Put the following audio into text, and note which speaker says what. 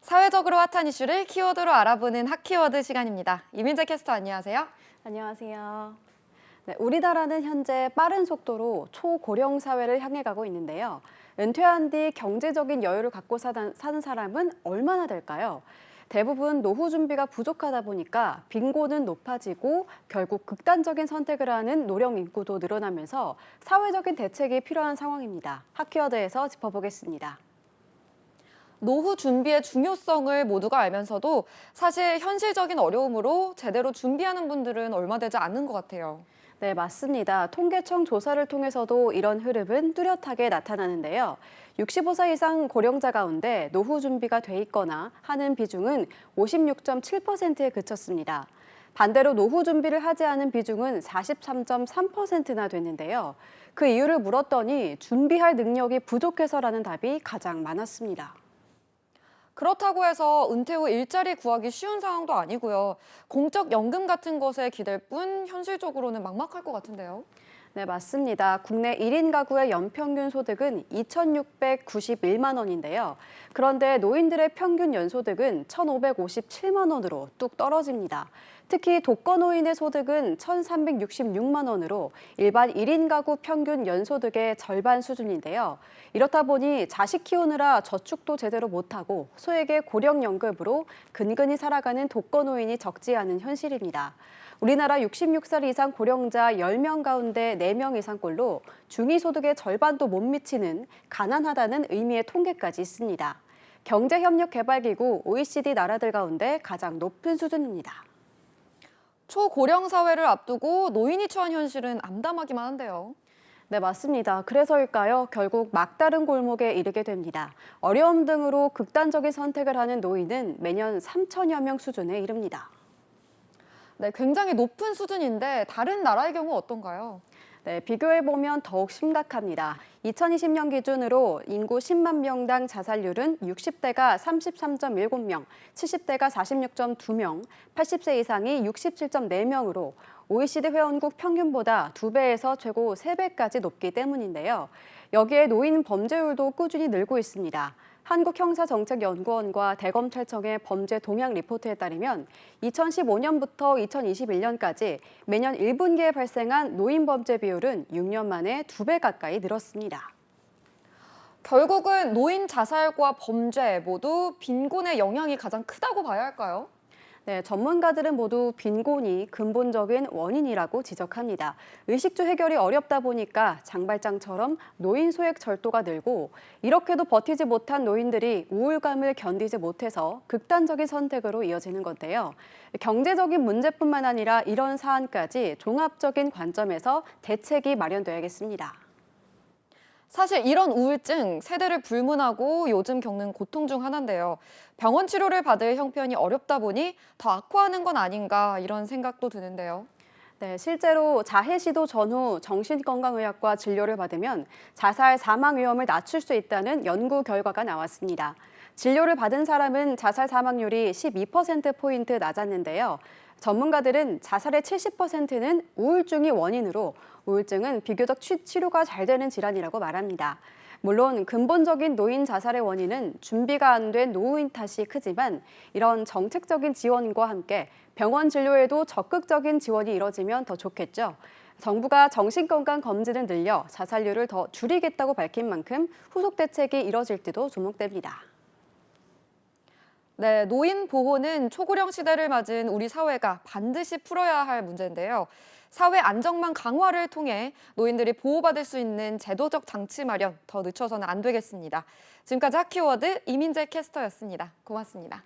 Speaker 1: 사회적으로 핫한 이슈를 키워드로 알아보는 핫키워드 시간입니다. 이민재 캐스터 안녕하세요.
Speaker 2: 안녕하세요. 네, 우리나라는 현재 빠른 속도로 초고령 사회를 향해 가고 있는데요. 은퇴한 뒤 경제적인 여유를 갖고 사는 사람은 얼마나 될까요? 대부분 노후 준비가 부족하다 보니까 빈곤은 높아지고 결국 극단적인 선택을 하는 노령 인구도 늘어나면서 사회적인 대책이 필요한 상황입니다. 핫키워드에서 짚어보겠습니다.
Speaker 1: 노후 준비의 중요성을 모두가 알면서도 사실 현실적인 어려움으로 제대로 준비하는 분들은 얼마 되지 않는 것 같아요.
Speaker 2: 네, 맞습니다. 통계청 조사를 통해서도 이런 흐름은 뚜렷하게 나타나는데요. 65세 이상 고령자 가운데 노후 준비가 돼 있거나 하는 비중은 56.7%에 그쳤습니다. 반대로 노후 준비를 하지 않은 비중은 43.3%나 됐는데요. 그 이유를 물었더니 준비할 능력이 부족해서라는 답이 가장 많았습니다.
Speaker 1: 그렇다고 해서 은퇴 후 일자리 구하기 쉬운 상황도 아니고요. 공적 연금 같은 것에 기댈 뿐 현실적으로는 막막할 것 같은데요.
Speaker 2: 네, 맞습니다. 국내 1인 가구의 연평균 소득은 2,691만 원인데요. 그런데 노인들의 평균 연소득은 1,557만 원으로 뚝 떨어집니다. 특히 독거노인의 소득은 1,366만 원으로 일반 1인 가구 평균 연소득의 절반 수준인데요. 이렇다 보니 자식 키우느라 저축도 제대로 못하고 소액의 고령연금으로 근근히 살아가는 독거노인이 적지 않은 현실입니다. 우리나라 66살 이상 고령자 10명 가운데 4명 이상꼴로 중위소득의 절반도 못 미치는 가난하다는 의미의 통계까지 있습니다. 경제협력개발기구 OECD 나라들 가운데 가장 높은 수준입니다.
Speaker 1: 초고령 사회를 앞두고 노인이 처한 현실은 암담하기만 한데요.
Speaker 2: 네, 맞습니다. 그래서일까요? 결국 막다른 골목에 이르게 됩니다. 어려움 등으로 극단적인 선택을 하는 노인은 매년 3천여 명 수준에 이릅니다.
Speaker 1: 네, 굉장히 높은 수준인데 다른 나라의 경우 어떤가요?
Speaker 2: 네, 비교해보면 더욱 심각합니다. 2020년 기준으로 인구 10만 명당 자살률은 60대가 33.7명, 70대가 46.2명, 80세 이상이 67.4명으로 OECD 회원국 평균보다 2배에서 최고 3배까지 높기 때문인데요. 여기에 노인 범죄율도 꾸준히 늘고 있습니다. 한국형사정책연구원과 대검찰청의 범죄 동향 리포트에 따르면 2015년부터 2021년까지 매년 1분기에 발생한 노인 범죄 비율은 6년 만에 2배 가까이 늘었습니다.
Speaker 1: 결국은 노인 자살과 범죄 모두 빈곤의 영향이 가장 크다고 봐야 할까요?
Speaker 2: 네, 전문가들은 모두 빈곤이 근본적인 원인이라고 지적합니다. 의식주 해결이 어렵다 보니까 장발장처럼 노인 소액 절도가 늘고 이렇게도 버티지 못한 노인들이 우울감을 견디지 못해서 극단적인 선택으로 이어지는 건데요. 경제적인 문제뿐만 아니라 이런 사안까지 종합적인 관점에서 대책이 마련돼야겠습니다.
Speaker 1: 사실 이런 우울증 세대를 불문하고 요즘 겪는 고통 중 하나인데요. 병원 치료를 받을 형편이 어렵다 보니 더 악화하는 건 아닌가 이런 생각도 드는데요.
Speaker 2: 네, 실제로 자해 시도 전후 정신건강의학과 진료를 받으면 자살 사망 위험을 낮출 수 있다는 연구 결과가 나왔습니다. 진료를 받은 사람은 자살 사망률이 12%포인트 낮았는데요. 전문가들은 자살의 70%는 우울증이 원인으로 우울증은 비교적 치료가 잘 되는 질환이라고 말합니다. 물론 근본적인 노인 자살의 원인은 준비가 안 된 노후인 탓이 크지만 이런 정책적인 지원과 함께 병원 진료에도 적극적인 지원이 이뤄지면 더 좋겠죠. 정부가 정신건강 검진을 늘려 자살률을 더 줄이겠다고 밝힌 만큼 후속 대책이 이뤄질지도 주목됩니다.
Speaker 1: 네, 노인 보호는 초고령 시대를 맞은 우리 사회가 반드시 풀어야 할 문제인데요. 사회 안정망 강화를 통해 노인들이 보호받을 수 있는 제도적 장치 마련 더 늦춰서는 안 되겠습니다. 지금까지 핫키워드 이민재 캐스터였습니다. 고맙습니다.